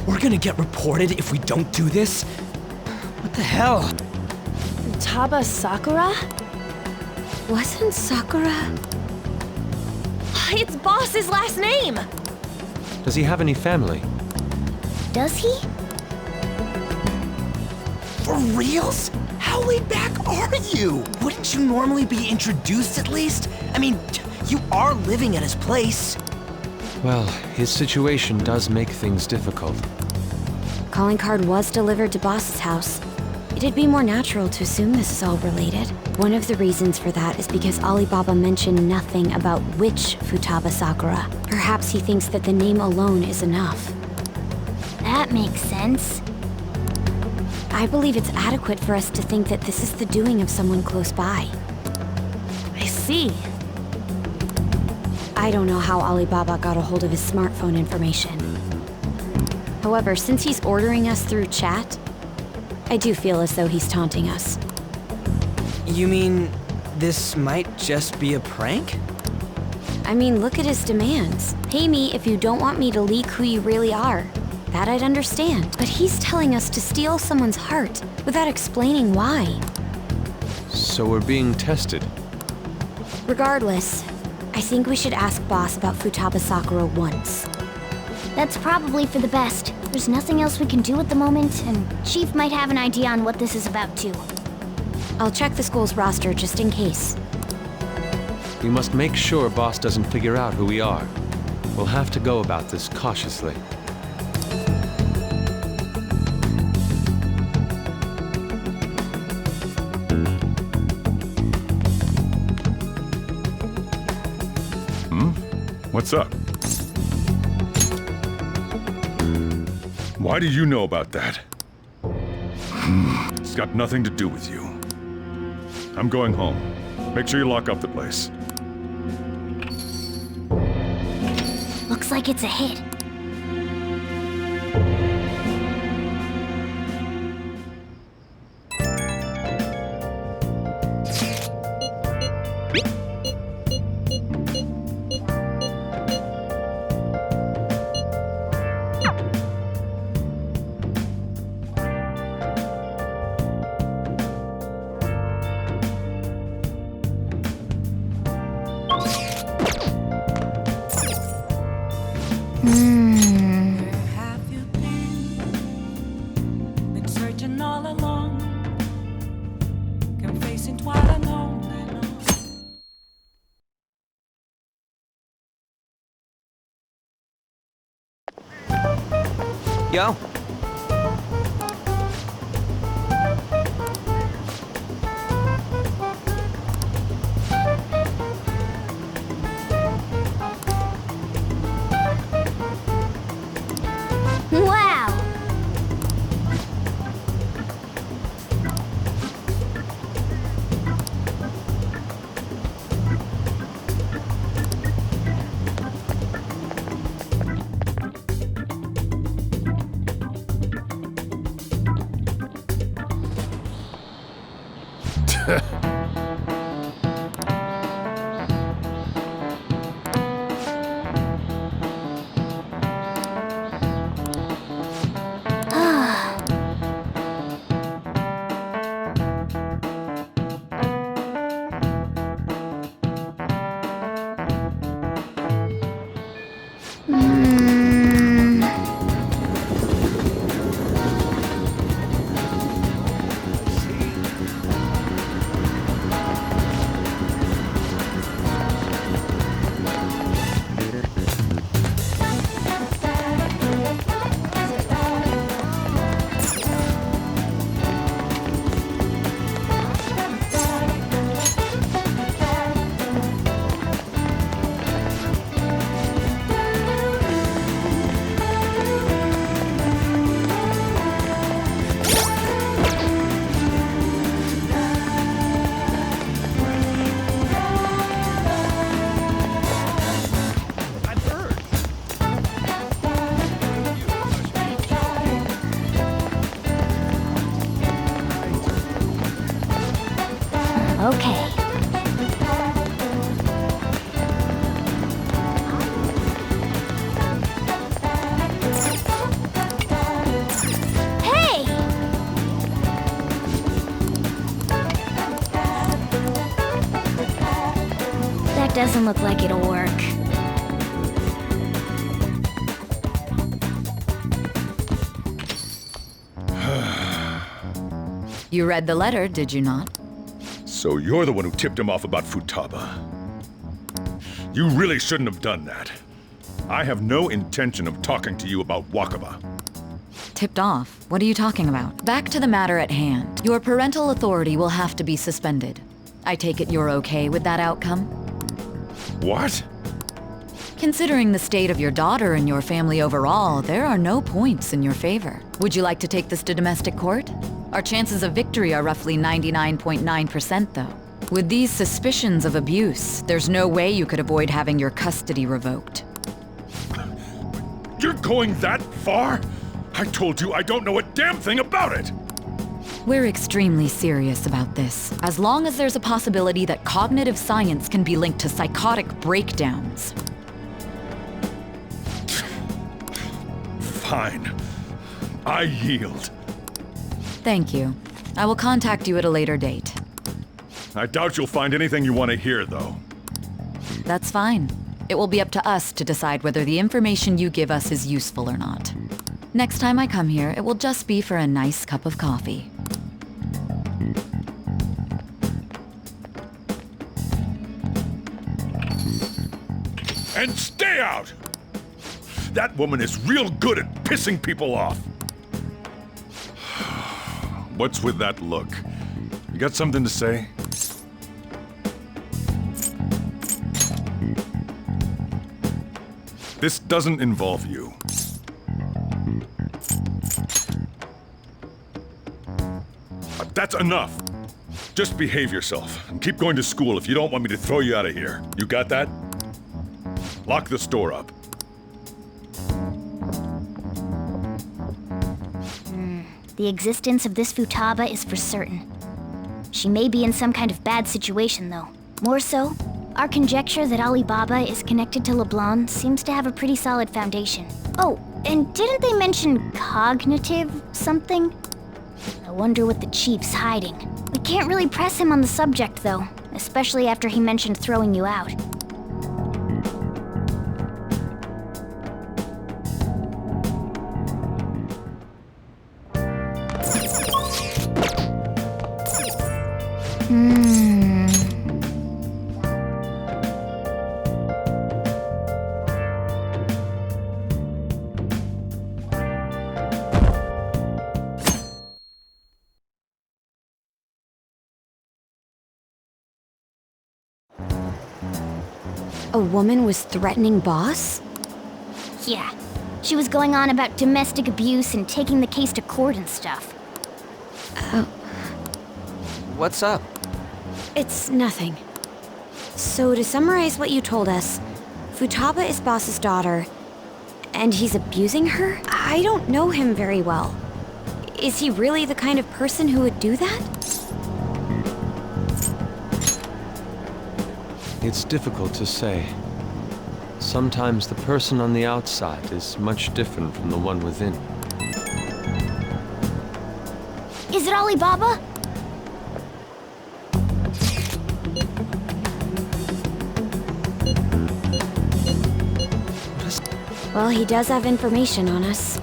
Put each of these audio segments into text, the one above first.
We're gonna get reported if we don't do this? What the hell? Futaba Sakura? Wasn't Sakura... It's Boss's last name! Does he have any family? Does he? For reals? How laid back are you? Wouldn't you normally be introduced at least? I mean, you are living at his place. Well, his situation does make things difficult. Calling card was delivered to Boss's house. It'd be more natural to assume this is all related. One of the reasons for that is because Alibaba mentioned nothing about which Futaba Sakura. Perhaps he thinks that the name alone is enough. That makes sense. I believe it's adequate for us to think that this is the doing of someone close by. I see. I don't know how Alibaba got a hold of his smartphone information. However, since he's ordering us through chat, I do feel as though he's taunting us. You mean this might just be a prank? I mean, look at his demands. Pay me if you don't want me to leak who you really are. That I'd understand. But he's telling us to steal someone's heart without explaining why. So we're being tested. Regardless, I think we should ask Boss about Futaba Sakura once. That's probably for the best. There's nothing else we can do at the moment, and Chief might have an idea on what this is about too. I'll check the school's roster just in case. We must make sure Boss doesn't figure out who we are. We'll have to go about this cautiously. What's up? Why do you know about that? It's got nothing to do with you. I'm going home. Make sure you lock up the place. Looks like it's a hit. Yo. Wow! Okay. Hey! That doesn't look like it'll work. You read the letter, did you not? So you're the one who tipped him off about Futaba. You really shouldn't have done that. I have no intention of talking to you about Wakaba. Tipped off? What are you talking about? Back to the matter at hand. Your parental authority will have to be suspended. I take it you're okay with that outcome? What? Considering the state of your daughter and your family overall, there are no points in your favor. Would you like to take this to domestic court? Our chances of victory are roughly 99.9%, though. With these suspicions of abuse, there's no way you could avoid having your custody revoked. You're going that far? I told you I don't know a damn thing about it! We're extremely serious about this, as long as there's a possibility that cognitive science can be linked to psychotic breakdowns. Fine. I yield. Thank you. I will contact you at a later date. I doubt you'll find anything you want to hear, though. That's fine. It will be up to us to decide whether the information you give us is useful or not. Next time I come here, it will just be for a nice cup of coffee. And stay out! That woman is real good at pissing people off. What's with that look? You got something to say? This doesn't involve you. That's enough. Just behave yourself and keep going to school if you don't want me to throw you out of here. You got that? Lock the store up. The existence of this Futaba is for certain. She may be in some kind of bad situation, though. More so, our conjecture that Alibaba is connected to LeBlanc seems to have a pretty solid foundation. Oh, and didn't they mention cognitive something? I wonder what the chief's hiding. We can't really press him on the subject, though, especially after he mentioned throwing you out. A woman was threatening Boss? Yeah, she was going on about domestic abuse and taking the case to court and stuff. What's up? It's nothing. So to summarize what you told us, Futaba is Boss's daughter, and he's abusing her? I don't know him very well. Is he really the kind of person who would do that? It's difficult to say. Sometimes the person on the outside is much different from the one within. Is it Alibaba? Well, he does have information on us.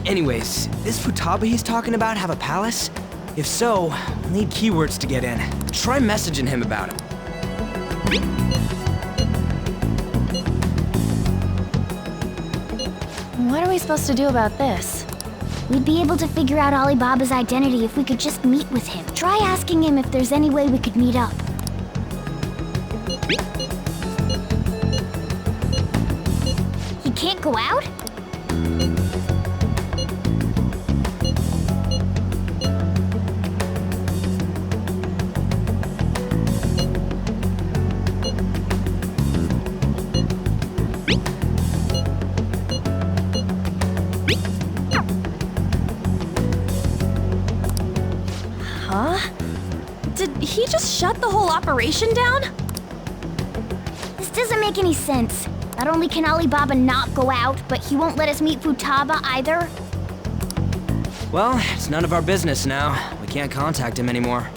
Anyways, this Futaba he's talking about have a palace? If so, we'll need keywords to get in. Try messaging him about it. What are we supposed to do about this? We'd be able to figure out Alibaba's identity if we could just meet with him. Try asking him if there's any way we could meet up. He can't go out? he just shut the whole operation down? This doesn't make any sense. Not only can Alibaba not go out, but he won't let us meet Futaba either. Well, it's none of our business now. We can't contact him anymore.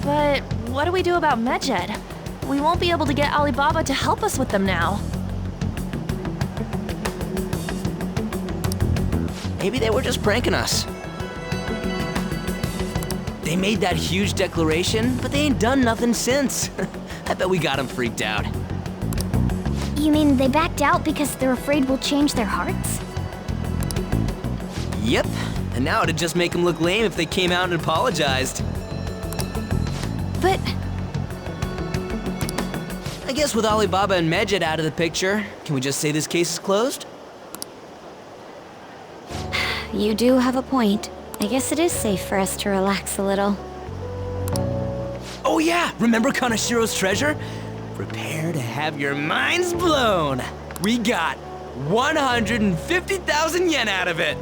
But what do we do about Medjed? We won't be able to get Alibaba to help us with them now. Maybe they were just pranking us. They made that huge declaration, but they ain't done nothing since. I bet we got them freaked out. You mean they backed out because they're afraid we'll change their hearts? Yep, and now it'd just make them look lame if they came out and apologized. But I guess with Alibaba and Medjed out of the picture, can we just say this case is closed? You do have a point. I guess it is safe for us to relax a little. Oh yeah, remember Kanashiro's treasure? Prepare to have your minds blown. We got 150,000 yen out of it.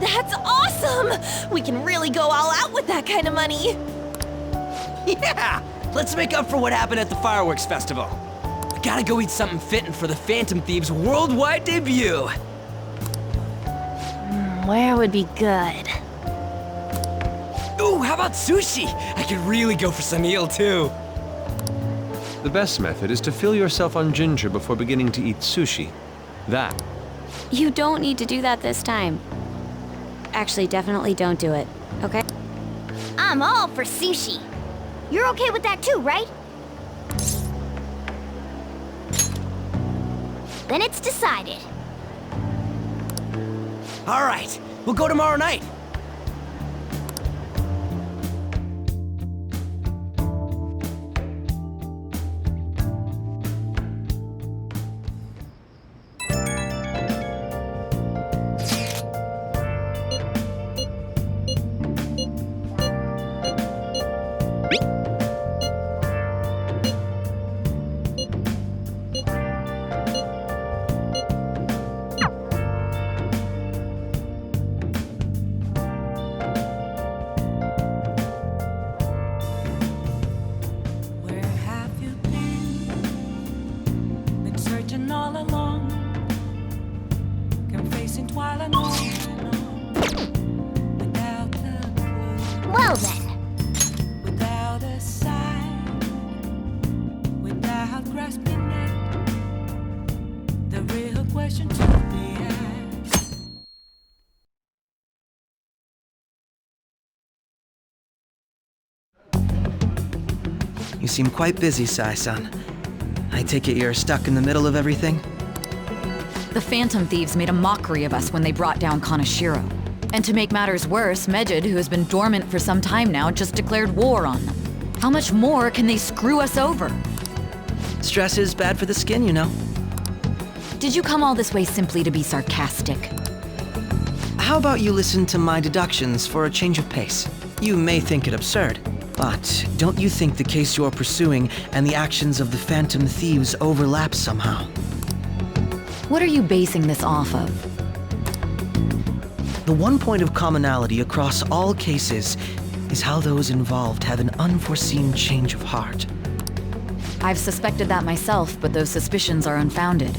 that's awesome! We can really go all out with that kind of money. Yeah, let's make up for what happened at the fireworks festival. We gotta go eat something fitting for the Phantom Thieves' worldwide debut. Where would be good? Ooh, how about sushi? I could really go for some eel, too. The best method is to fill yourself on ginger before beginning to eat sushi. That. You don't need to do that this time. Actually, definitely don't do it, okay? I'm all for sushi. You're okay with that too, right? Then it's decided. All right, we'll go tomorrow night. Where have you been? Been searching all along, kept facing twilight on and on, without a clue, Well then, without a sign, without grasping it. The real question to be asked. You seem quite busy, Sai-san. I take it you're stuck in the middle of everything? The Phantom Thieves made a mockery of us when they brought down Kanashiro. And to make matters worse, Medjed, who has been dormant for some time now, just declared war on them. How much more can they screw us over? Stress is bad for the skin, you know. Did you come all this way simply to be sarcastic? How about you listen to my deductions for a change of pace? You may think it absurd, but don't you think the case you're pursuing and the actions of the Phantom Thieves overlap somehow? What are you basing this off of? The one point of commonality across all cases is how those involved have an unforeseen change of heart. I've suspected that myself, but those suspicions are unfounded.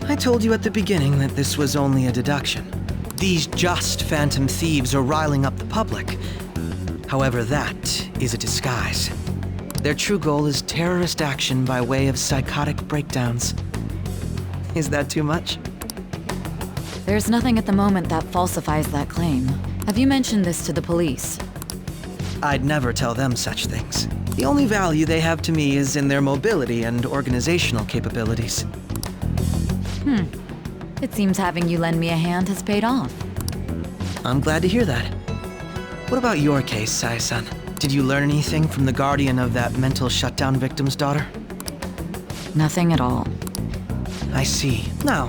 I told you at the beginning that this was only a deduction. These just Phantom Thieves are riling up the public. However, that is a disguise. Their true goal is terrorist action by way of psychotic breakdowns. Is that too much? There's nothing at the moment that falsifies that claim. Have you mentioned this to the police? I'd never tell them such things. The only value they have to me is in their mobility and organizational capabilities. It seems having you lend me a hand has paid off. I'm glad to hear that. What about your case, Sai-san? Did you learn anything from the guardian of that mental shutdown victim's daughter? Nothing at all. I see. Now,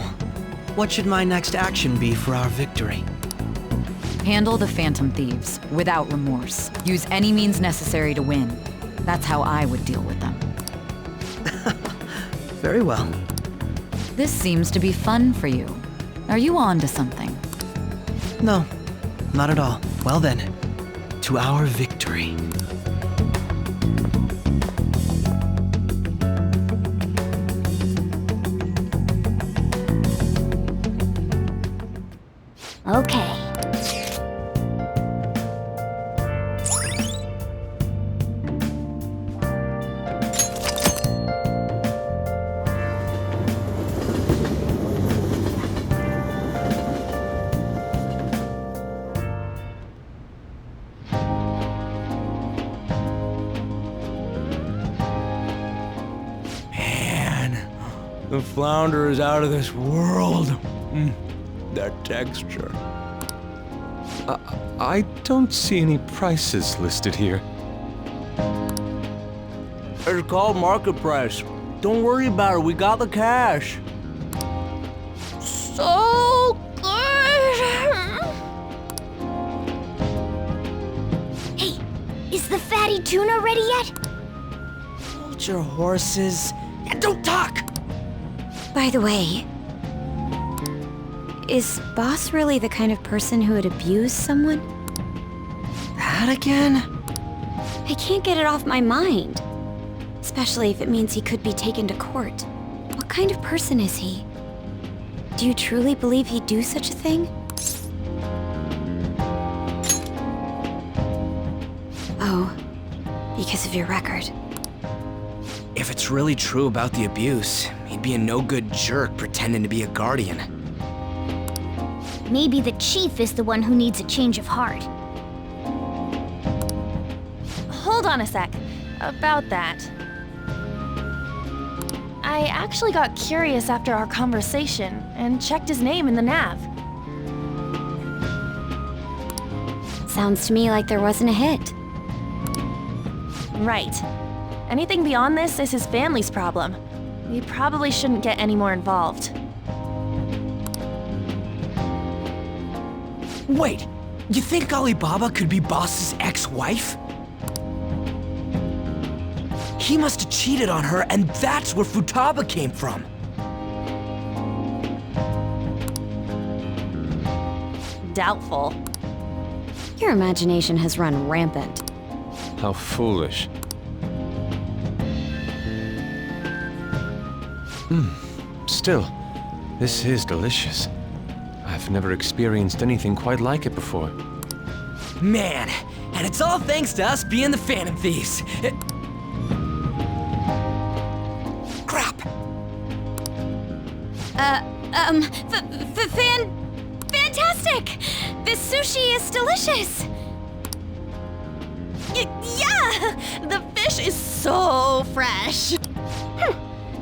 what should my next action be for our victory? Handle the Phantom Thieves, without remorse. Use any means necessary to win. That's how I would deal with them. Very well. This seems to be fun for you. Are you on to something? No, not at all. Well then, to our victory. Okay. The flounder is out of this world. That texture. I don't see any prices listed here. It's called market price. Don't worry about it, we got the cash. So good! Hey, is the fatty tuna ready yet? Hold your horses and don't talk! By the way, is Boss really the kind of person who would abuse someone? That again? I can't get it off my mind. Especially if it means he could be taken to court. What kind of person is he? Do you truly believe he'd do such a thing? Oh, because of your record. If it's really true about the abuse, he'd be a no-good jerk pretending to be a guardian. Maybe the chief is the one who needs a change of heart. Hold on a sec. About that. I actually got curious after our conversation and checked his name in the nav. Sounds to me like there wasn't a hit. Right. Anything beyond this is his family's problem. We probably shouldn't get any more involved. Wait, you think Alibaba could be Boss's ex-wife? He must have cheated on her, and that's where Futaba came from. Doubtful. Your imagination has run rampant. How foolish. Still, this is delicious. I've never experienced anything quite like it before. Man, and it's all thanks to us being the Phantom Thieves. Crap! Fantastic! This sushi is delicious! Yeah! The fish is so fresh!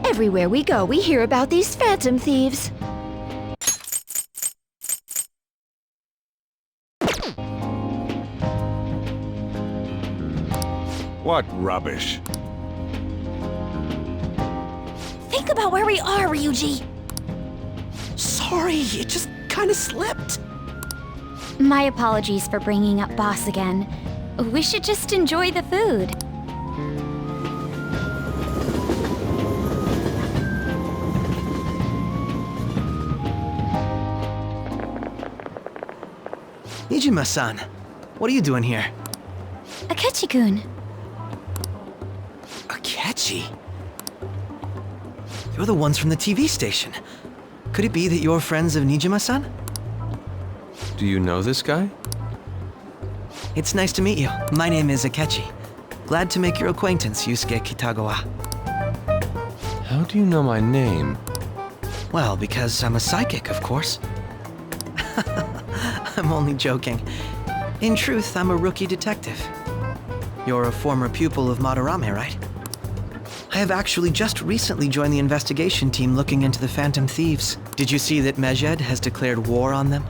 Everywhere we go, we hear about these phantom thieves. What rubbish? Think about where we are, Ryuji! Sorry, it just kind of slipped. My apologies for bringing up Boss again. We should just enjoy the food. Nijima-san, what are you doing here? Akechi-kun. Akechi? You're the ones from the TV station. Could it be that you're friends of Nijima-san? Do you know this guy? It's nice to meet you. My name is Akechi. Glad to make your acquaintance, Yusuke Kitagawa. How do you know my name? Well, because I'm a psychic, of course. I'm only joking. In truth, I'm a rookie detective. You're a former pupil of Madarame, right? I have actually just recently joined the investigation team looking into the Phantom Thieves. Did you see that Medjed has declared war on them?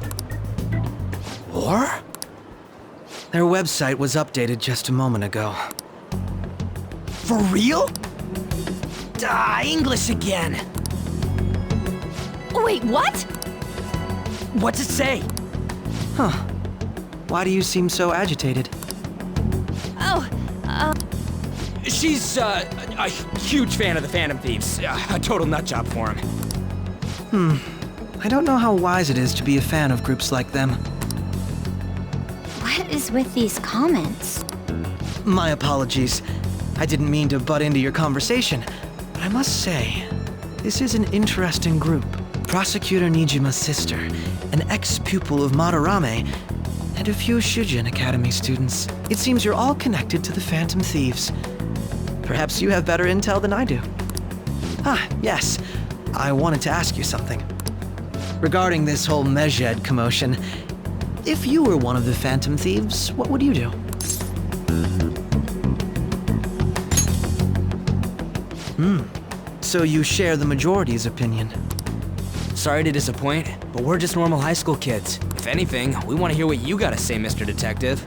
War? Their website was updated just a moment ago. For real? English again. Wait, what? What's it say? Huh. Why do you seem so agitated? She's, a huge fan of the Phantom Thieves. A total nutjob for him. I don't know how wise it is to be a fan of groups like them. is with these comments? My apologies. I didn't mean to butt into your conversation, but I must say, this is an interesting group. Prosecutor Nijima's sister, an ex-pupil of Madarame, and a few Shujin Academy students. It seems you're all connected to the Phantom Thieves. Perhaps you have better intel than I do. Ah, yes. I wanted to ask you something. Regarding this whole Mejed commotion, if you were one of the Phantom Thieves, what would you do? So you share the majority's opinion. Sorry to disappoint, but we're just normal high school kids. If anything, we want to hear what you gotta say, Mr. Detective.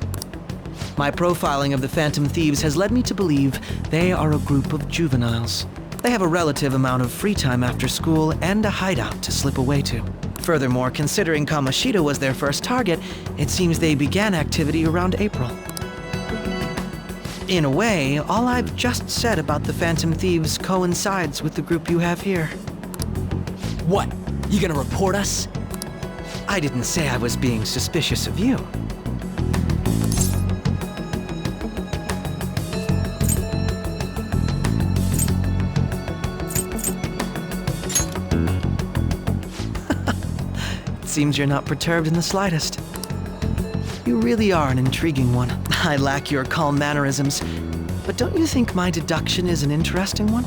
My profiling of the Phantom Thieves has led me to believe they are a group of juveniles. They have a relative amount of free time after school and a hideout to slip away to. Furthermore, considering Kamoshida was their first target, it seems they began activity around April. In a way, all I've just said about the Phantom Thieves coincides with the group you have here. What? You gonna report us? I didn't say I was being suspicious of you. It seems you're not perturbed in the slightest. You really are an intriguing one. I lack your calm mannerisms, but don't you think my deduction is an interesting one?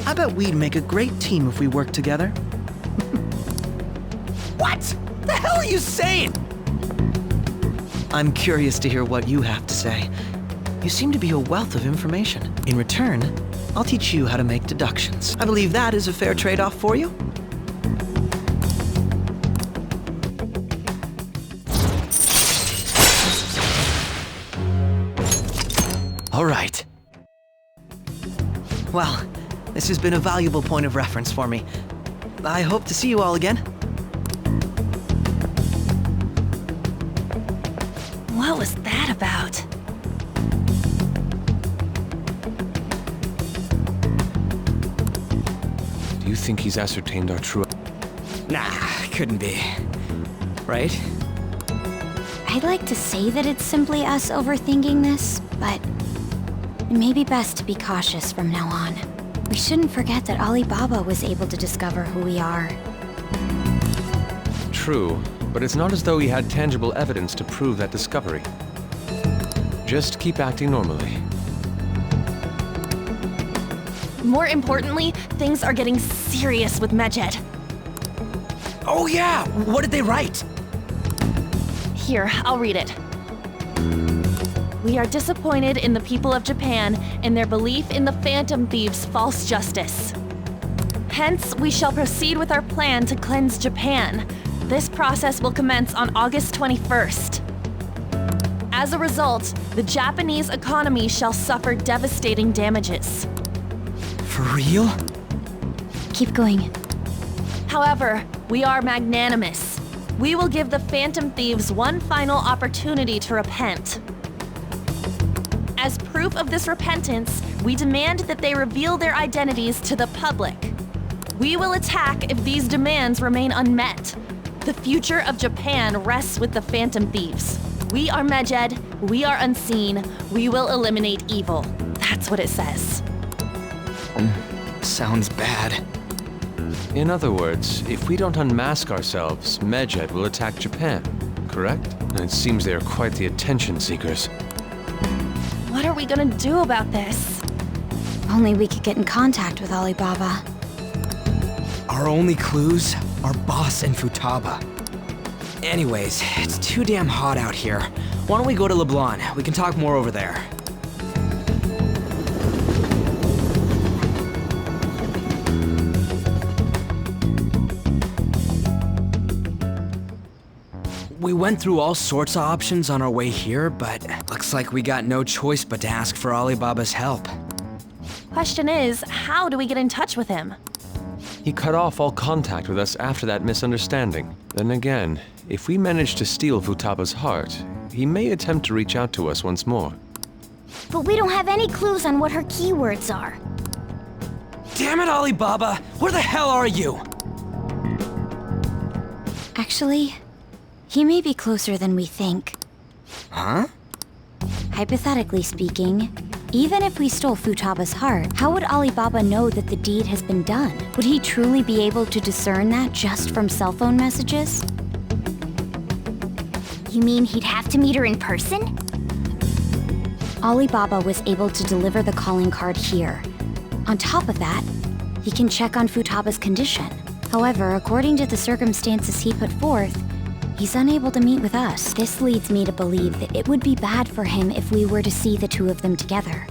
I bet we'd make a great team if we worked together. What? The hell are you saying? I'm curious to hear what you have to say. You seem to be a wealth of information. In return, I'll teach you how to make deductions. I believe that is a fair trade-off for you. All right. Well, this has been a valuable point of reference for me. I hope to see you all again. What was that about? Do you think he's ascertained our true... Nah, couldn't be. Right? I'd like to say that it's simply us overthinking this, but it may be best to be cautious from now on. We shouldn't forget that Alibaba was able to discover who we are. True, but it's not as though he had tangible evidence to prove that discovery. Just keep acting normally. More importantly, things are getting serious with Mejed. Oh yeah, what did they write? Here, I'll read it. We are disappointed in the people of Japan in their belief in the Phantom Thieves' false justice. Hence, we shall proceed with our plan to cleanse Japan. This process will commence on August 21st. As a result, the Japanese economy shall suffer devastating damages. For real? Keep going. However, we are magnanimous. We will give the Phantom Thieves one final opportunity to repent. As proof of this repentance, we demand that they reveal their identities to the public. We will attack if these demands remain unmet. The future of Japan rests with the Phantom Thieves. We are Mejed, we are unseen, we will eliminate evil. That's what it says. Sounds bad. In other words, if we don't unmask ourselves, Mejed will attack Japan, correct? And it seems they are quite the attention seekers. What are we gonna do about this? Only we could get in contact with Alibaba. Our only clues are Boss and Futaba. Anyways, it's too damn hot out here. Why don't we go to Leblon? We can talk more over there. We went through all sorts of options on our way here, but looks like we got no choice but to ask for Alibaba's help. Question is, how do we get in touch with him? He cut off all contact with us after that misunderstanding. Then again, if we manage to steal Futaba's heart, he may attempt to reach out to us once more. But we don't have any clues on what her keywords are. Damn it, Alibaba! Where the hell are you? Actually, he may be closer than we think. Huh? Hypothetically speaking, even if we stole Futaba's heart, how would Alibaba know that the deed has been done? Would he truly be able to discern that just from cell phone messages? You mean he'd have to meet her in person? Alibaba was able to deliver the calling card here. On top of that, he can check on Futaba's condition. However, according to the circumstances he put forth, he's unable to meet with us. This leads me to believe that it would be bad for him if we were to see the two of them together.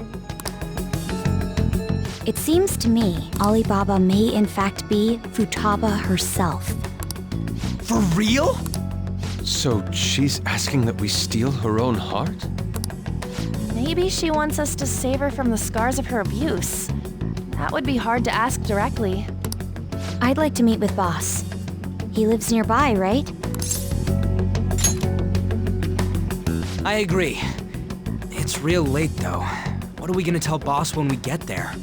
It seems to me Alibaba may in fact be Futaba herself. For real? So she's asking that we steal her own heart? Maybe she wants us to save her from the scars of her abuse. That would be hard to ask directly. I'd like to meet with Boss. He lives nearby, right? I agree. It's real late, though. What are we gonna tell Boss when we get there?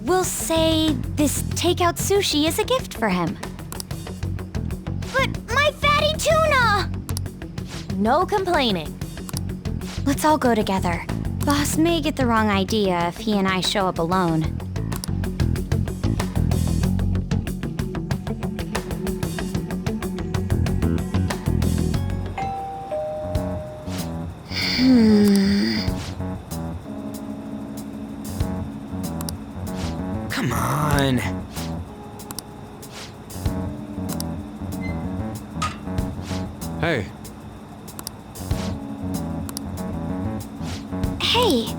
We'll say this takeout sushi is a gift for him. But my fatty tuna! No complaining. Let's all go together. Boss may get the wrong idea if he and I show up alone. Come on. Hey, Hey,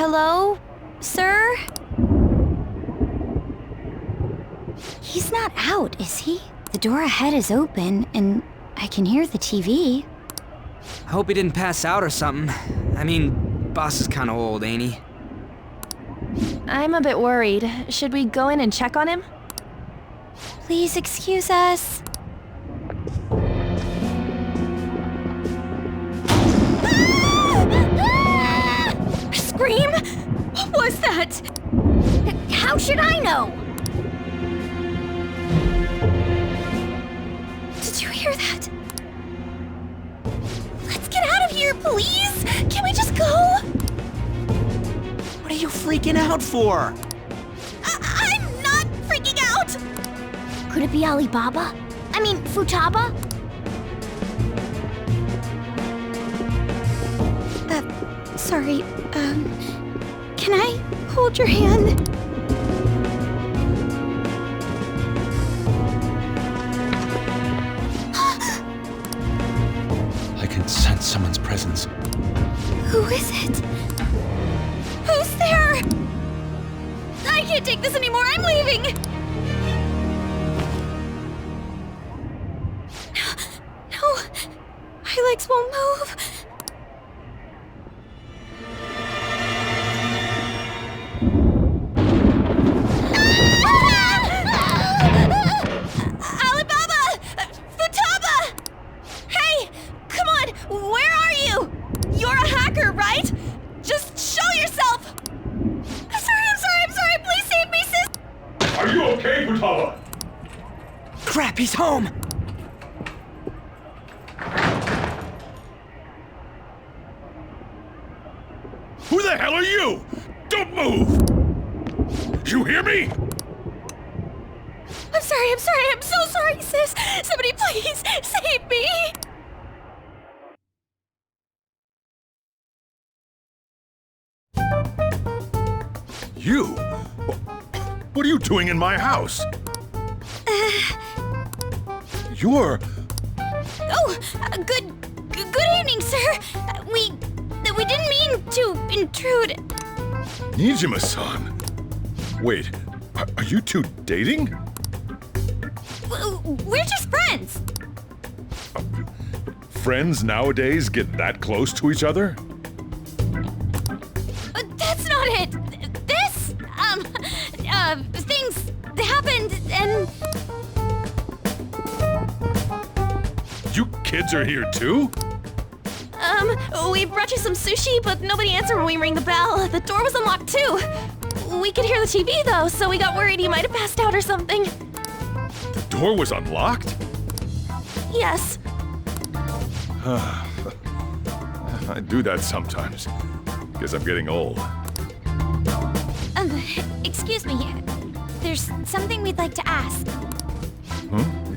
Hello, sir? He's not out, is he? The door ahead is open, and I can hear the TV. I hope he didn't pass out or something. I mean, Boss is kinda old, ain't he? I'm a bit worried. Should we go in and check on him? Please excuse us. scream? What was that? How should I know? Did you hear that? Let's get out of here, please! Can we just go? What are you freaking out for? I'm not freaking out! Could it be Alibaba? I mean, Futaba? Sorry, can I hold your hand? I can sense someone's presence. Who is it? Who's there? I can't take this anymore, I'm leaving! No, my legs won't move. Alibaba! Futaba! Hey! Come on! Where are you? You're a hacker, right? Just show yourself! I'm sorry! Please save me, sis! Are you okay, Futaba? Crap, he's home! Who the hell are you? Don't move! You hear me? I'm so sorry, sis! Somebody please save me! You? What are you doing in my house? You're... Good evening, sir! We didn't mean to intrude. Nijima-san. Wait, are you two dating? We're just friends. Friends nowadays get that close to each other? That's not it. This, things happened and... kids are here too? We brought you some sushi, but nobody answered when we rang the bell. The door was unlocked too. We could hear the TV though, so we got worried he might have passed out or something. The door was unlocked? Yes. I do that sometimes. Guess I'm getting old. Excuse me. There's something we'd like to ask.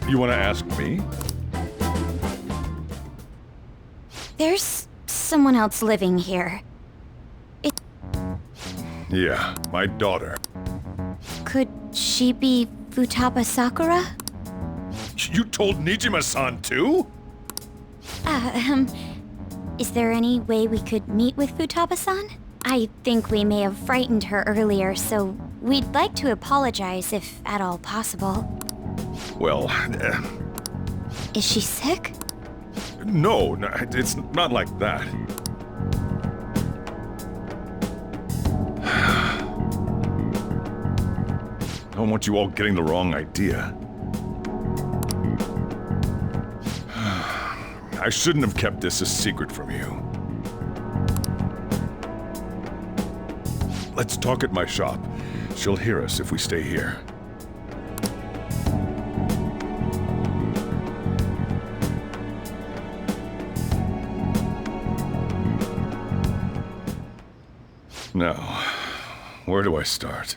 You want to ask me? There's someone else living here. Yeah, my daughter. Could she be Futaba Sakura? You told Nijima-san too? Is there any way we could meet with Futaba-san? I think we may have frightened her earlier, so we'd like to apologize if at all possible. Well, Is she sick? no, it's not like that. I don't want you all getting the wrong idea. I shouldn't have kept this a secret from you. Let's talk at my shop. She'll hear us if we stay here. Now, where do I start?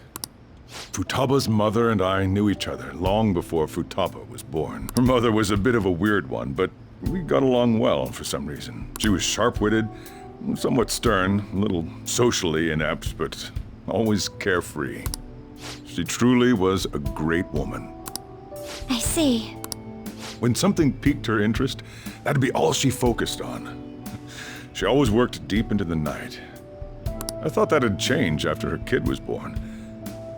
Futaba's mother and I knew each other long before Futaba was born. Her mother was a bit of a weird one, but we got along well for some reason. She was sharp-witted, somewhat stern, a little socially inept, but always carefree. She truly was a great woman. I see. When something piqued her interest, that'd be all she focused on. She always worked deep into the night. I thought that'd change after her kid was born.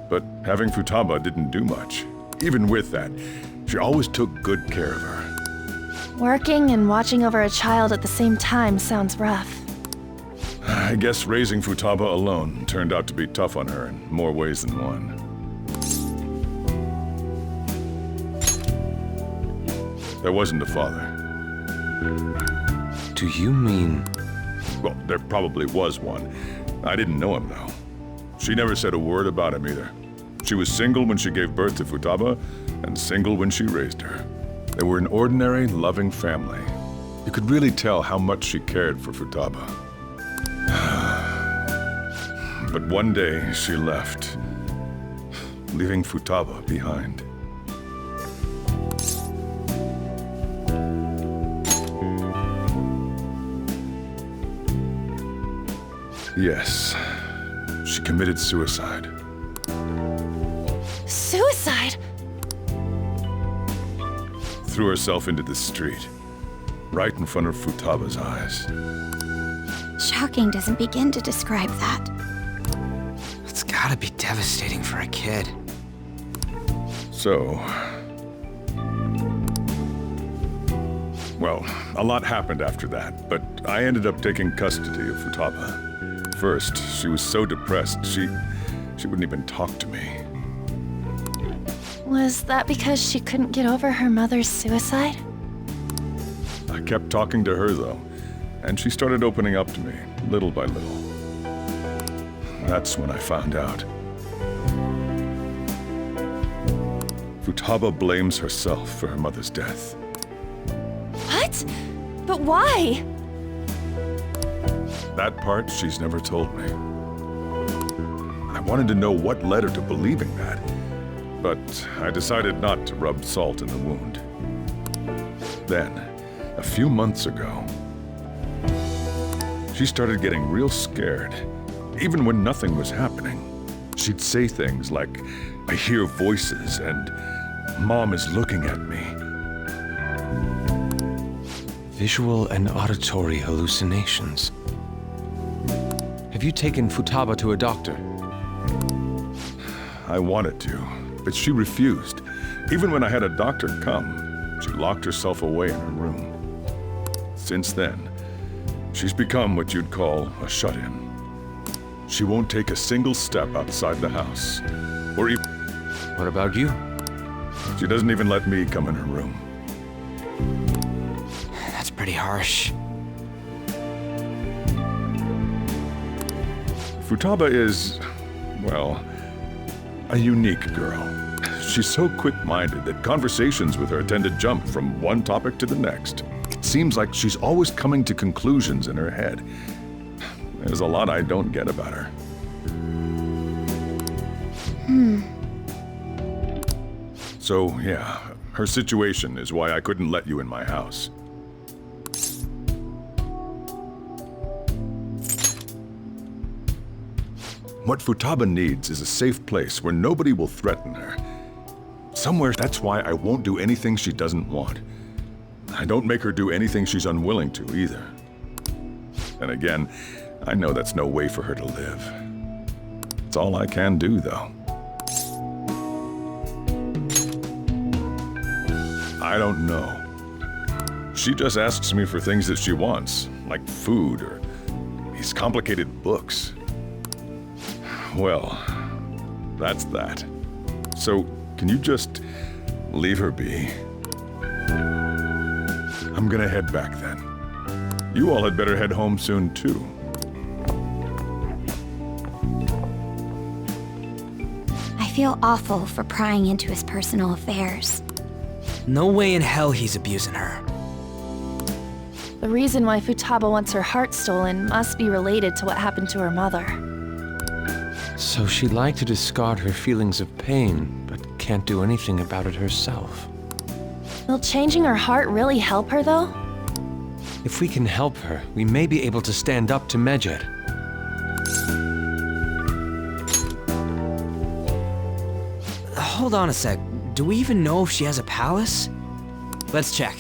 But having Futaba didn't do much. Even with that, she always took good care of her. Working and watching over a child at the same time sounds rough. I guess raising Futaba alone turned out to be tough on her in more ways than one. There wasn't a father. Do you mean... Well, there probably was one. I didn't know him, though. She never said a word about him either. She was single when she gave birth to Futaba, and single when she raised her. They were an ordinary, loving family. You could really tell how much she cared for Futaba. But one day, she left, leaving Futaba behind. Yes, she committed suicide. Suicide? Threw herself into the street, right in front of Futaba's eyes. Shocking doesn't begin to describe that. It's gotta be devastating for a kid. So... well, a lot happened after that, but I ended up taking custody of Futaba. First, she was so depressed, she wouldn't even talk to me. Was that because she couldn't get over her mother's suicide? I kept talking to her, though, and she started opening up to me, little by little. That's when I found out. Futaba blames herself for her mother's death. What? But why? That part she's never told me. I wanted to know what led her to believing that, but I decided not to rub salt in the wound. Then, a few months ago, she started getting real scared, even when nothing was happening. She'd say things like, "I hear voices," and "Mom is looking at me." Visual and auditory hallucinations. Have you taken Futaba to a doctor? I wanted to, but she refused. Even when I had a doctor come, she locked herself away in her room. Since then, she's become what you'd call a shut-in. She won't take a single step outside the house, or even... What about you? She doesn't even let me come in her room. pretty harsh. Futaba is, well, a unique girl. She's so quick-minded that conversations with her tend to jump from one topic to the next. It seems like she's always coming to conclusions in her head. There's a lot I don't get about her. So, yeah, her situation is why I couldn't let you in my house. What Futaba needs is a safe place where nobody will threaten her. Somewhere, that's why I won't do anything she doesn't want. I don't make her do anything she's unwilling to, either. And again, I know that's no way for her to live. It's all I can do, though. I don't know. She just asks me for things that she wants, like food or these complicated books. Well, that's that. So, can you just leave her be? I'm gonna head back then. You all had better head home soon, too. I feel awful for prying into his personal affairs. No way in hell he's abusing her. The reason why Futaba wants her heart stolen must be related to what happened to her mother. So she'd like to discard her feelings of pain, but can't do anything about it herself. Will changing her heart really help her, though? If we can help her, we may be able to stand up to Medjed. Hold on a sec. Do we even know if she has a palace? Let's check.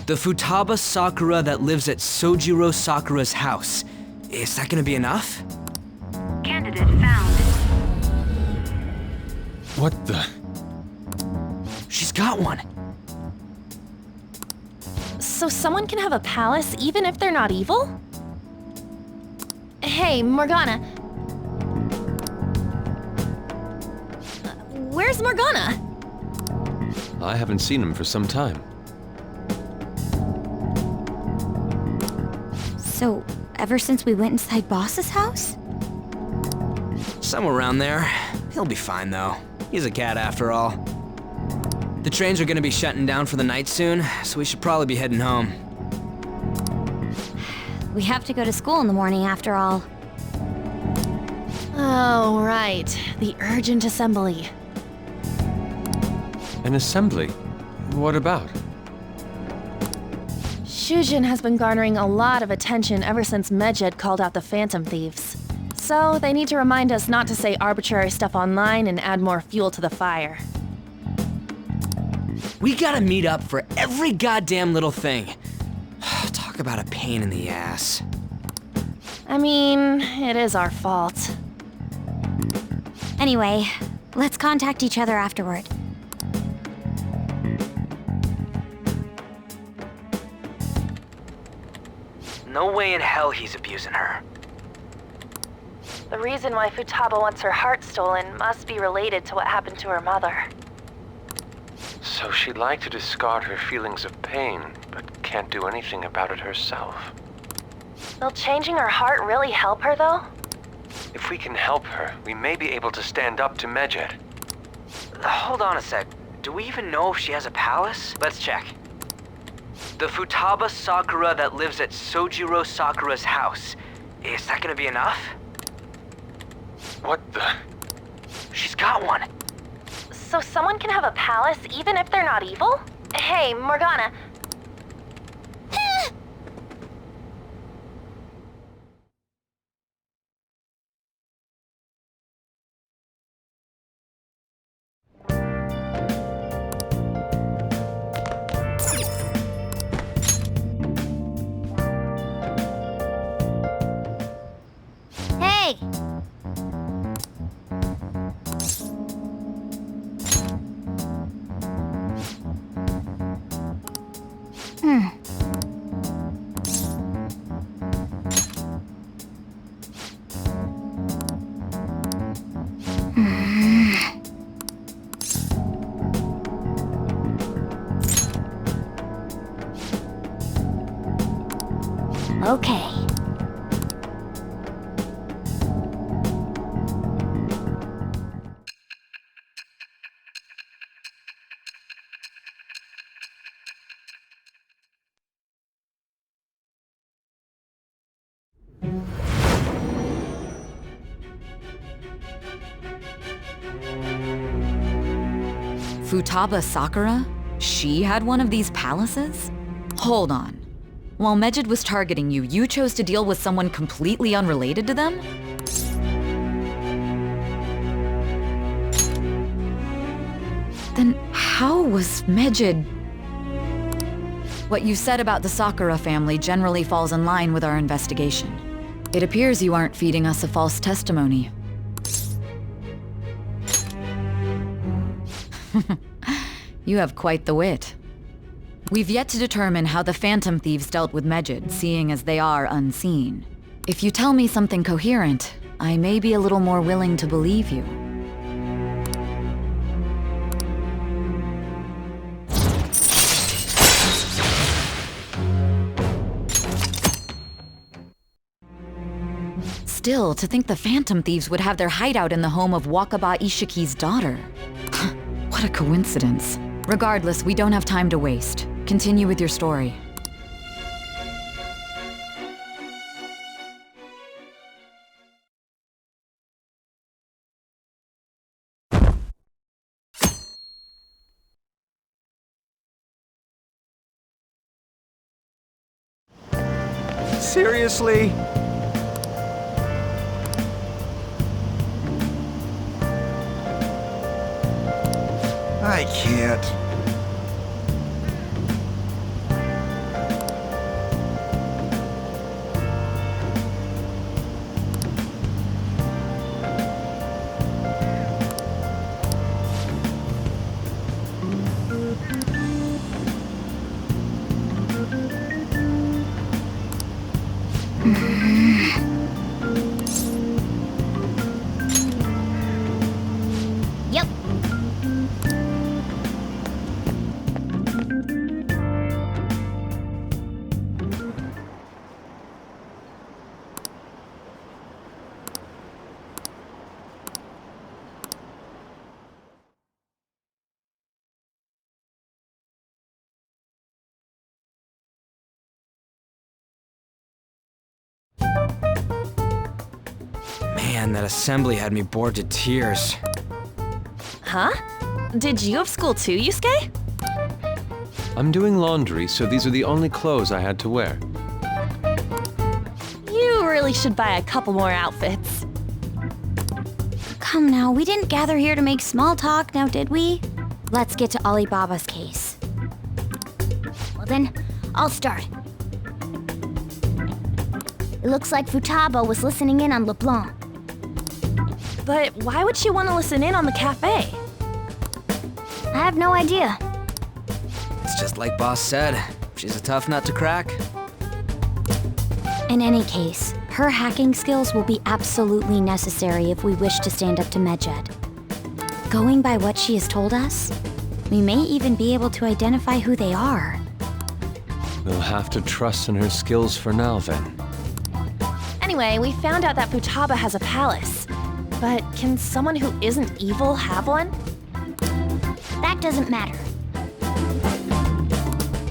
The Futaba Sakura that lives at Sojiro Sakura's house. Is that gonna be enough? Candidate found. What the? She's got one. So someone can have a palace even if they're not evil? Hey, Morgana. Where's Morgana? I haven't seen him for some time. So, ever since we went inside Boss's house? Somewhere around there. He'll be fine, though. He's a cat after all. The trains are gonna be shutting down for the night soon, so we should probably be heading home. We have to go to school in the morning after all. Oh, right. The urgent assembly. An assembly? What about? Shujin has been garnering a lot of attention ever since Medjed called out the Phantom Thieves. So they need to remind us not to say arbitrary stuff online and add more fuel to the fire. We gotta meet up for every goddamn little thing. Talk about a pain in the ass. I mean, it is our fault. Anyway, let's contact each other afterward. No way in hell he's abusing her. The reason why Futaba wants her heart stolen must be related to what happened to her mother. So she'd like to discard her feelings of pain, but can't do anything about it herself. Will changing her heart really help her, though? If we can help her, we may be able to stand up to Medjed. Hold on a sec. Do we even know if she has a palace? Let's check. The Futaba Sakura that lives at Sojiro Sakura's house. Is that gonna be enough? What the? She's got one. So someone can have a palace even if they're not evil? Hey, Morgana. Hey! Okay. Futaba Sakura? She had one of these palaces? Hold on. While Mejid was targeting you, you chose to deal with someone completely unrelated to them? Then how was Mejid... What you said about the Sakura family generally falls in line with our investigation. It appears you aren't feeding us a false testimony. You have quite the wit. We've yet to determine how the Phantom Thieves dealt with Mejid, seeing as they are unseen. If you tell me something coherent, I may be a little more willing to believe you. Still, to think the Phantom Thieves would have their hideout in the home of Wakaba Ishiki's daughter. What a coincidence. Regardless, we don't have time to waste. Continue with your story. Seriously? I can't. Yep. Man, that assembly had me bored to tears. Huh? Did you have school too, Yusuke? I'm doing laundry, so these are the only clothes I had to wear. You really should buy a couple more outfits. Come now, we didn't gather here to make small talk, now did we? Let's get to Alibaba's case. Well then, I'll start. It looks like Futaba was listening in on LeBlanc. But why would she want to listen in on the cafe? I have no idea. It's just like Boss said. She's a tough nut to crack. In any case, her hacking skills will be absolutely necessary if we wish to stand up to Mejid. Going by what she has told us, we may even be able to identify who they are. We'll have to trust in her skills for now, then. Anyway, we found out that Futaba has a palace. But can someone who isn't evil have one? That doesn't matter.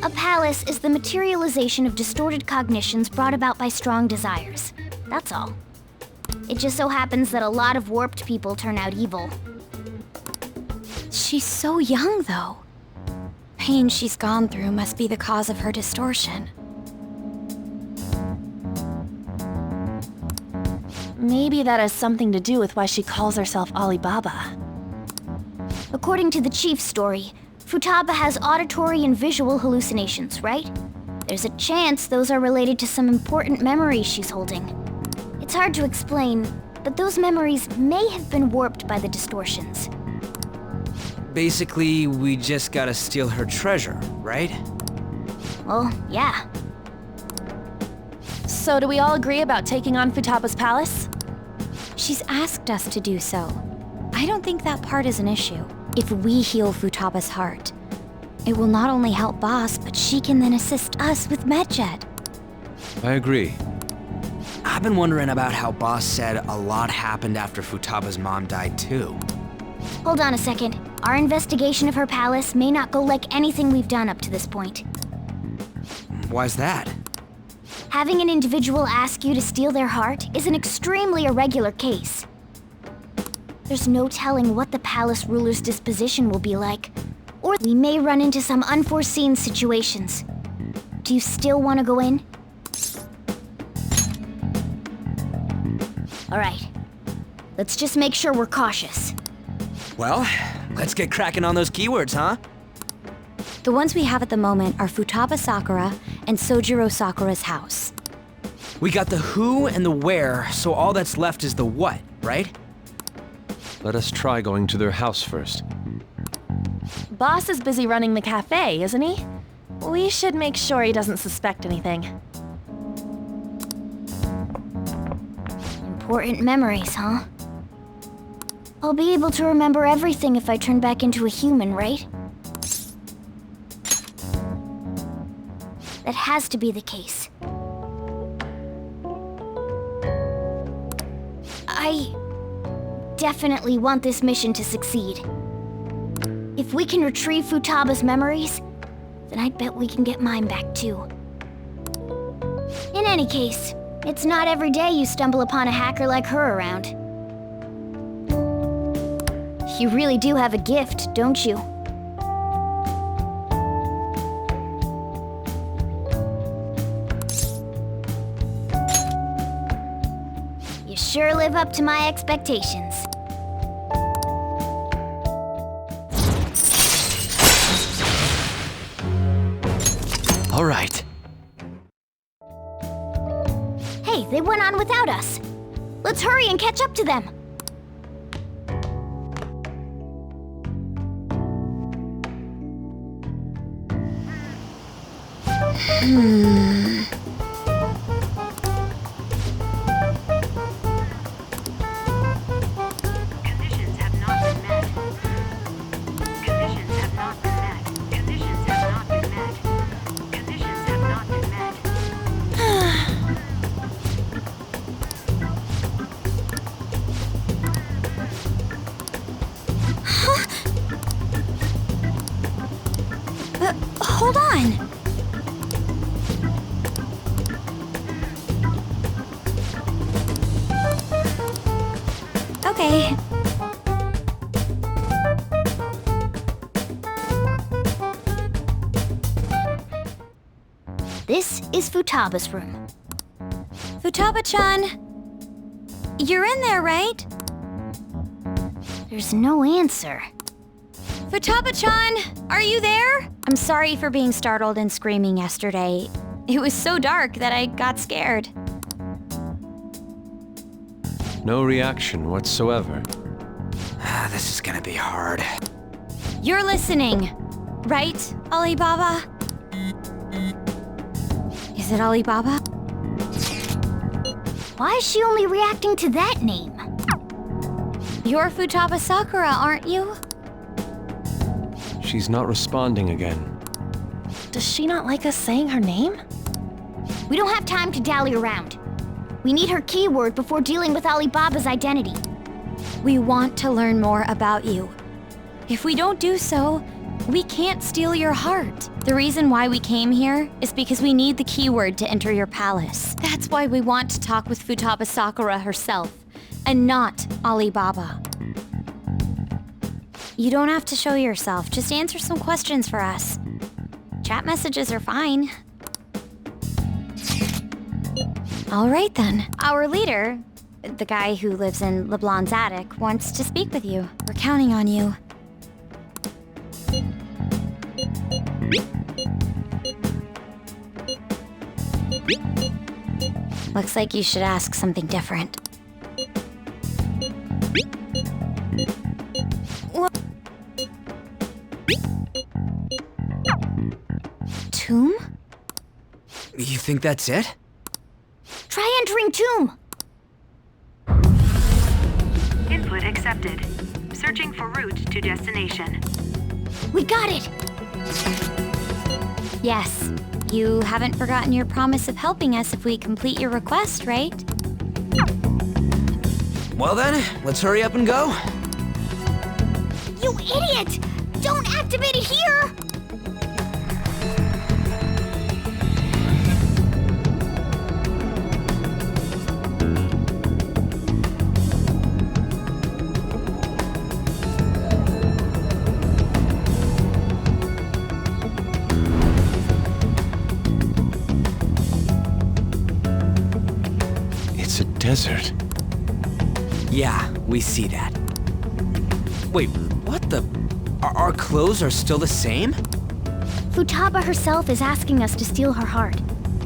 A palace is the materialization of distorted cognitions brought about by strong desires. That's all. It just so happens that a lot of warped people turn out evil. She's so young, though. Pain she's gone through must be the cause of her distortion. Maybe that has something to do with why she calls herself Alibaba. According to the chief's story, Futaba has auditory and visual hallucinations, right? There's a chance those are related to some important memories she's holding. It's hard to explain, but those memories may have been warped by the distortions. Basically, we just gotta steal her treasure, right? Well, yeah. So do we all agree about taking on Futaba's palace? She's asked us to do so. I don't think that part is an issue. If we heal Futaba's heart, it will not only help Boss, but she can then assist us with Mejid. I agree. I've been wondering about how Boss said a lot happened after Futaba's mom died too. Hold on a second. Our investigation of her palace may not go like anything we've done up to this point. Why's that? Having an individual ask you to steal their heart is an extremely irregular case. There's no telling what the palace ruler's disposition will be like, or we may run into some unforeseen situations. Do you still want to go in? All right. Let's just make sure we're cautious. Well, let's get cracking on those keywords, huh? The ones we have at the moment are Futaba Sakura and Sojiro Sakura's house. We got the who and the where, so all that's left is the what, right? Let us try going to their house first. Boss is busy running the cafe, isn't he? We should make sure he doesn't suspect anything. Important memories, huh? I'll be able to remember everything if I turn back into a human, right? That has to be the case. I definitely want this mission to succeed. If we can retrieve Futaba's memories, then I bet we can get mine back too. In any case, it's not every day you stumble upon a hacker like her around. You really do have a gift, don't you? You sure live up to my expectations. All right. Hey, they went on without us. Let's hurry and catch up to them. Conditions have not been met. Conditions have not been met. Conditions have not been met. Conditions have not been met. Hold on. Okay. This is Futaba's room. Futaba-chan, you're in there, right? There's no answer. Futaba-chan, are you there? I'm sorry for being startled and screaming yesterday. It was so dark that I got scared. No reaction whatsoever. This is gonna be hard. You're listening, right, Alibaba? Is it Alibaba? Why is she only reacting to that name? You're Futaba Sakura, aren't you? She's not responding again. Does she not like us saying her name? We don't have time to dally around. We need her keyword before dealing with Alibaba's identity. We want to learn more about you. If we don't do so, we can't steal your heart. The reason why we came here is because we need the keyword to enter your palace. That's why we want to talk with Futaba Sakura herself, and not Alibaba. You don't have to show yourself, just answer some questions for us. Chat messages are fine. All right then. Our leader, the guy who lives in LeBlanc's attic, wants to speak with you. We're counting on you. Looks like you should ask something different. Tomb? You think that's it? Try entering tomb. Input accepted. Searching for route to destination. We got it. Yes. You haven't forgotten your promise of helping us if we complete your request, right? Well then, let's hurry up and go. You idiot! Don't activate it here! It's a desert. Yeah, we see that. Wait, what the? Our clothes are still the same? Futaba herself is asking us to steal her heart.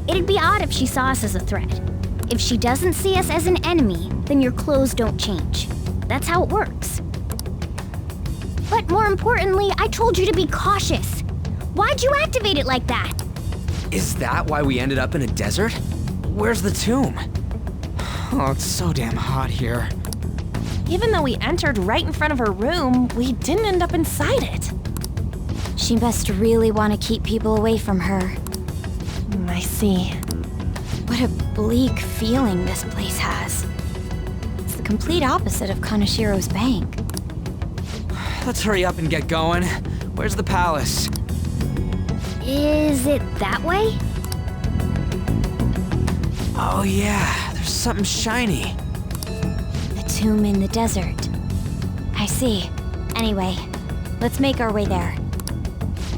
It'd be odd if she saw us as a threat. If she doesn't see us as an enemy, then your clothes don't change. That's how it works. But more importantly, I told you to be cautious. Why'd you activate it like that? Is that why we ended up in a desert? Where's the tomb? Oh, it's so damn hot here. Even though we entered right in front of her room, we didn't end up inside it. She must really want to keep people away from her. I see. What a bleak feeling this place has. It's the complete opposite of Kanashiro's bank. Let's hurry up and get going. Where's the palace? Is it that way? Oh yeah, there's something shiny. A tomb in the desert. I see. Anyway, let's make our way there.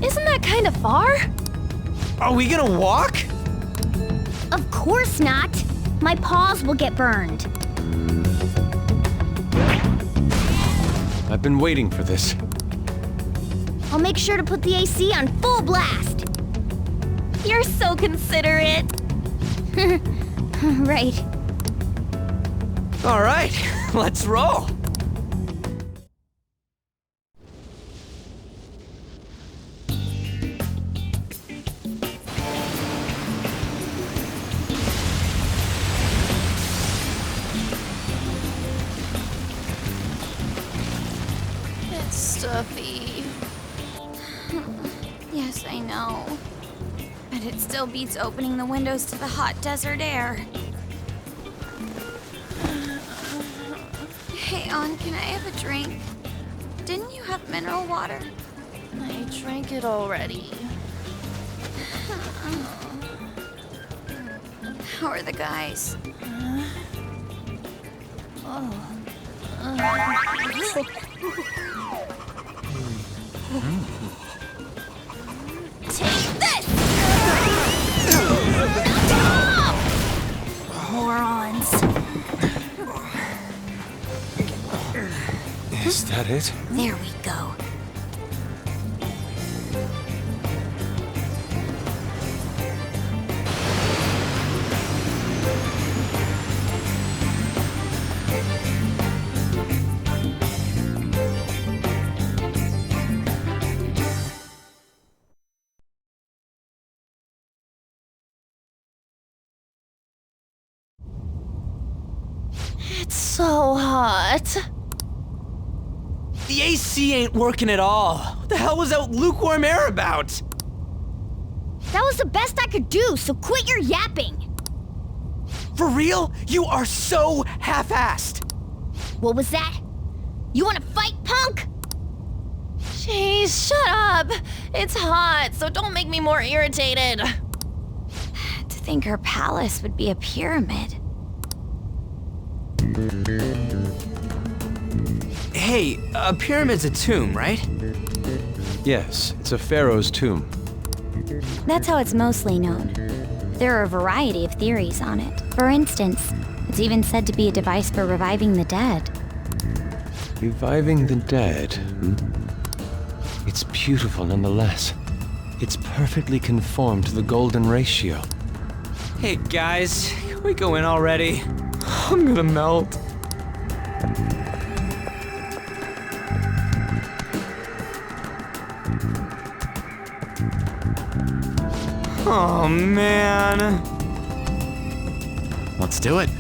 Isn't that kind of far? Are we gonna walk? Of course not. My paws will get burned. I've been waiting for this. I'll make sure to put the AC on full blast. You're so considerate. Right. All right, let's roll. It's stuffy. Yes, I know. But it still beats opening the windows to the hot desert air. Hey, An, can I have a drink? Didn't you have mineral water? I drank it already. How are the guys? Take this! Morons. Is that it? There we go. It's so hot. The AC ain't working at all. What the hell was that lukewarm air about? That was the best I could do, so quit your yapping. For real? You are so half-assed. What was that? You wanna fight, punk? Jeez, shut up. It's hot, so don't make me more irritated. To think her palace would be a pyramid. Hey, a pyramid's a tomb, right? Yes, it's a pharaoh's tomb. That's how it's mostly known. There are a variety of theories on it. For instance, it's even said to be a device for reviving the dead. Reviving the dead. It's beautiful nonetheless. It's perfectly conformed to the golden ratio. Hey guys, can we go in already? I'm gonna melt. Oh man. Let's do it.